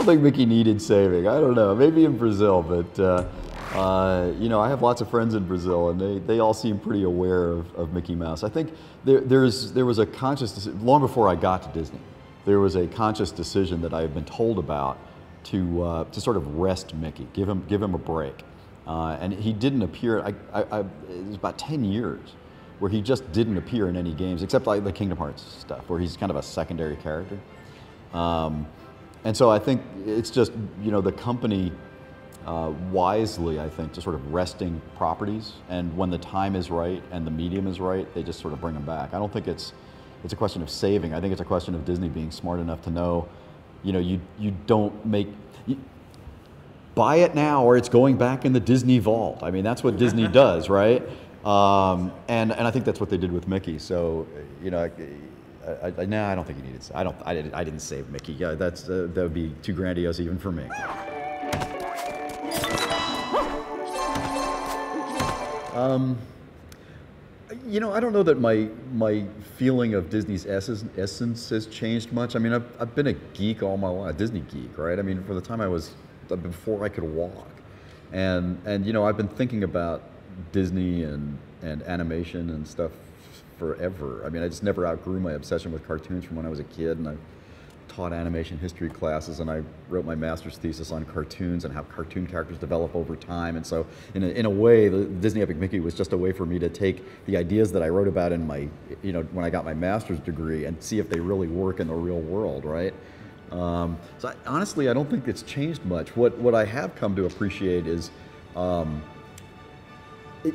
think Mickey needed saving. I don't know. Maybe in Brazil, but you know, I have lots of friends in Brazil, and they all seem pretty aware of Mickey Mouse. I think there was a conscious decision, long before I got to Disney. There was a conscious decision that I had been told about to sort of rest Mickey, give him a break, and he didn't appear. It was about 10 years where he just didn't appear in any games except like the Kingdom Hearts stuff, where he's kind of a secondary character. And so I think it's just, you know, the company wisely, I think, just sort of resting properties, and when the time is right and the medium is right, they just sort of bring them back. I don't think it's a question of saving. I think it's a question of Disney being smart enough to know, you know, you don't make, buy it now or it's going back in the Disney vault. I mean, that's what Disney does, right? And I think that's what they did with Mickey. So, you know, I don't think you needed. I didn't save Mickey. Yeah, that would be too grandiose even for me. You know, I don't know that my feeling of Disney's essence has changed much. I mean, I've been a geek all my life, a Disney geek, right? I mean, from the time before I could walk, and you know, I've been thinking about Disney and animation and stuff forever. I mean, I just never outgrew my obsession with cartoons from when I was a kid, and I taught animation history classes, and I wrote my master's thesis on cartoons and how cartoon characters develop over time. And so in a way, the Disney Epic Mickey was just a way for me to take the ideas that I wrote about in my, you know, when I got my master's degree and see if they really work in the real world, right? So honestly, I don't think it's changed much. What I have come to appreciate is, you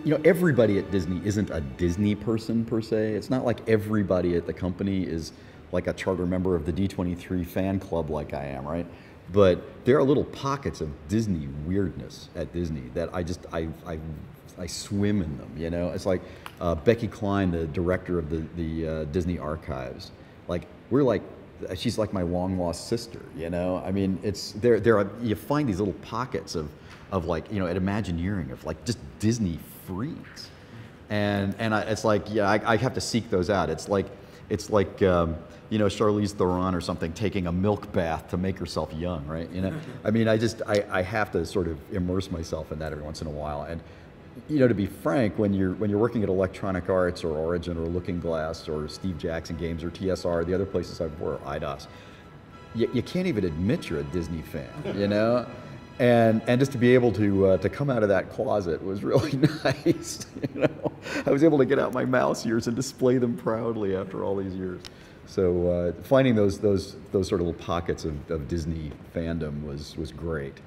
know, everybody at Disney isn't a Disney person per se. It's not like everybody at the company is like a charter member of the D23 fan club like I am, right? But there are little pockets of Disney weirdness at Disney that I swim in them, you know? It's like Becky Cline, the director of the Disney Archives. Like, she's like my long lost sister, you know? I mean, you find these little pockets of like, you know, at Imagineering, of like just Disney freaks. And it's like, yeah, I have to seek those out. It's like you know, Charlize Theron or something taking a milk bath to make herself young, right? You know, I mean, I have to sort of immerse myself in that every once in a while. And you know, to be frank, when you're working at Electronic Arts or Origin or Looking Glass or Steve Jackson Games or TSR, the other places I've worked, IDOS, you can't even admit you're a Disney fan, you know. And just to be able to come out of that closet was really nice. You know, I was able to get out my mouse ears and display them proudly after all these years. So finding those sort of little pockets of Disney fandom was great.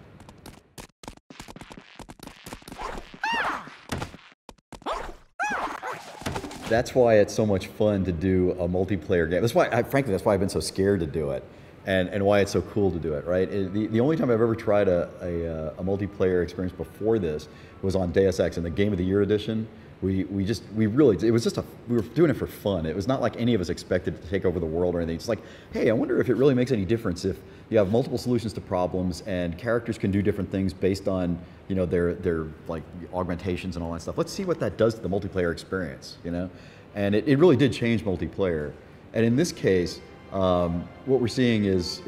That's why it's so much fun to do a multiplayer game. That's why, frankly, that's why I've been so scared to do it. And why it's so cool to do it, right? The only time I've ever tried a multiplayer experience before this was on Deus Ex in the Game of the Year edition. We were doing it for fun. It was not like any of us expected to take over the world or anything. It's like, hey, I wonder if it really makes any difference if you have multiple solutions to problems and characters can do different things based on, you know, their like augmentations and all that stuff. Let's see what that does to the multiplayer experience, you know? And it really did change multiplayer. And in this case, what we're seeing is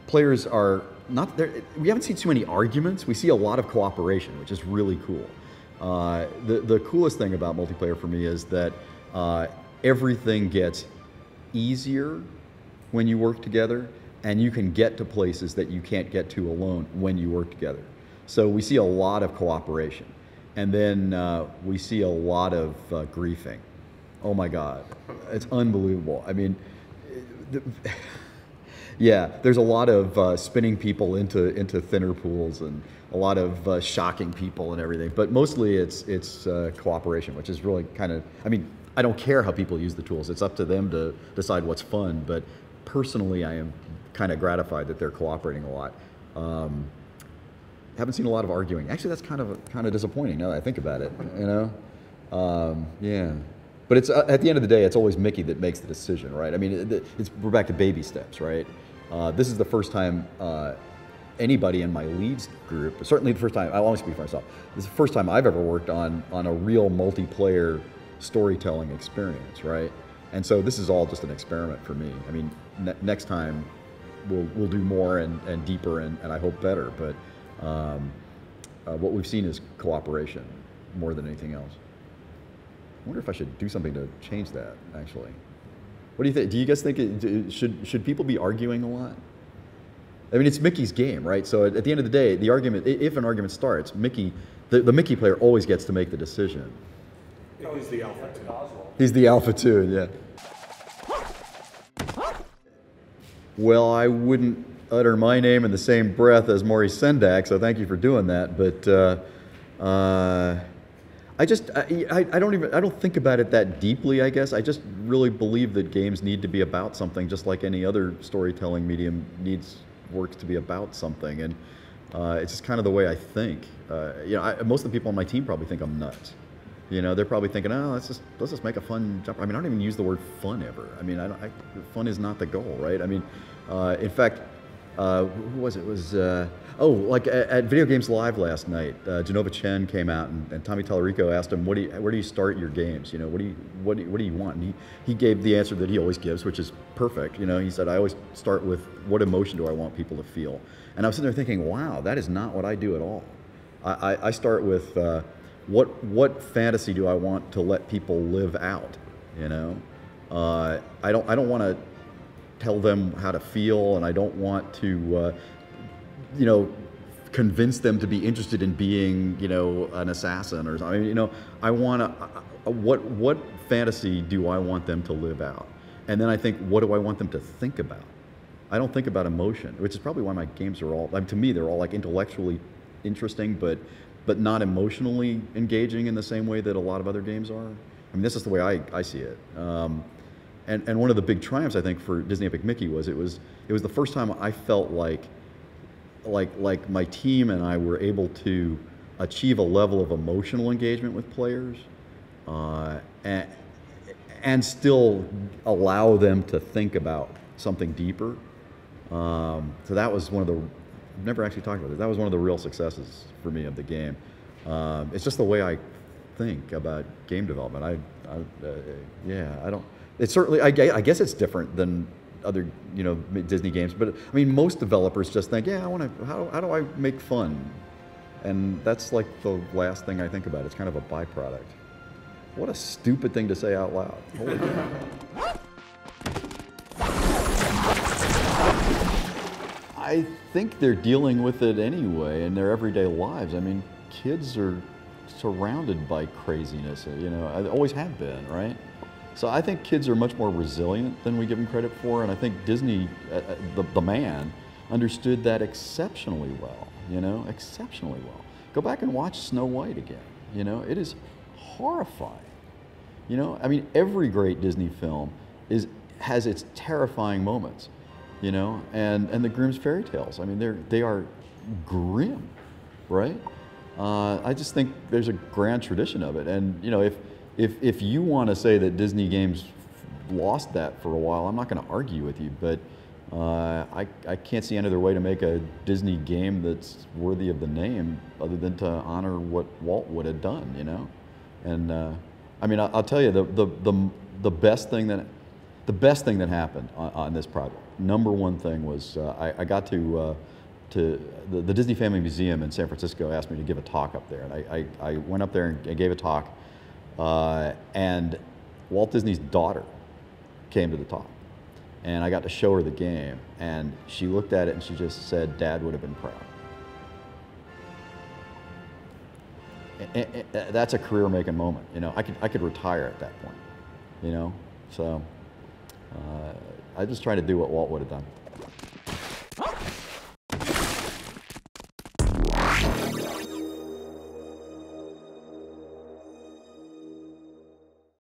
players are not there. We haven't seen too many arguments. We see a lot of cooperation, which is really cool. The coolest thing about multiplayer for me is that everything gets easier when you work together, and you can get to places that you can't get to alone when you work together. So we see a lot of cooperation, and then we see a lot of griefing. Oh my God, it's unbelievable. I mean, yeah, there's a lot of spinning people into thinner pools and a lot of shocking people and everything. But mostly it's cooperation, which is really kind of, I mean, I don't care how people use the tools. It's up to them to decide what's fun. But personally, I am kind of gratified that they're cooperating a lot. Haven't seen a lot of arguing. Actually, that's kind of disappointing now that I think about it. You know, yeah. But it's at the end of the day, it's always Mickey that makes the decision, right? I mean, we're back to baby steps, right? This is the first time anybody in my leads group, certainly the first time, I'll only speak for myself, this is the first time I've ever worked on a real multiplayer storytelling experience, right? And so this is all just an experiment for me. I mean, next time we'll do more and deeper and I hope better. But what we've seen is cooperation more than anything else. I wonder if I should do something to change that, actually. What do you think? Do you guys think should people be arguing a lot? I mean, it's Mickey's game, right? So at the end of the day, the argument, if an argument starts, the Mickey player always gets to make the decision. He's the alpha too. He's the alpha too, yeah. Well, I wouldn't utter my name in the same breath as Maurice Sendak, so thank you for doing that. But I don't think about it that deeply, I guess. I just really believe that games need to be about something, just like any other storytelling medium works to be about something. And it's just kind of the way I think. Most of the people on my team probably think I'm nuts. They're probably thinking, oh, let's just make a fun jump. I mean, I don't even use the word fun ever. I mean, fun is not the goal, right? I mean, in fact, who was it? It was, like at Video Games Live last night, Genova Chen came out and Tommy Tallarico asked him, where do you start your games? What do you want? And he gave the answer that he always gives, which is perfect. He said, I always start with what emotion do I want people to feel? And I was sitting there thinking, wow, that is not what I do at all. I start with, what fantasy do I want to let people live out? I don't want to tell them how to feel, and I don't want to convince them to be interested in being an assassin or something. I want to what fantasy do I want them to live out? And then I think, what do I want them to think about? I don't think about emotion, which is probably why my games are all, to me, they're all like intellectually interesting, but not emotionally engaging in the same way that a lot of other games are. I mean, this is the way I see it. And one of the big triumphs, I think, for Disney Epic Mickey was it was the first time I felt like my team and I were able to achieve a level of emotional engagement with players, and still allow them to think about something deeper. So that was one of the, I've never actually talked about it. That was one of the real successes for me of the game. It's just the way I think about game development. I don't. It's certainly. I guess it's different than other Disney games, but I mean most developers just think, yeah, I want to. How do I make fun? And that's like the last thing I think about. It's kind of a byproduct. What a stupid thing to say out loud. Holy cow. I think they're dealing with it anyway in their everyday lives. I mean, kids are surrounded by craziness, I always have been, right? So I think kids are much more resilient than we give them credit for, and I think Disney, the man, understood that exceptionally well, exceptionally well. Go back and watch Snow White again, it is horrifying. I mean, every great Disney film has its terrifying moments. And the Grimm's fairy tales. I mean, they are grim, right? I just think there's a grand tradition of it. And if you want to say that Disney games lost that for a while, I'm not going to argue with you. But I can't see any other way to make a Disney game that's worthy of the name other than to honor what Walt would have done. And I mean, I'll tell you the best thing that happened on this project. Number one thing was I got to the Disney Family Museum in San Francisco asked me to give a talk up there, and I went up there and gave a talk, and Walt Disney's daughter came to the talk, and I got to show her the game, and she looked at it and she just said, "Dad would have been proud." And that's a career-making moment. I could retire at that point. So. I just try to do what Walt would have done.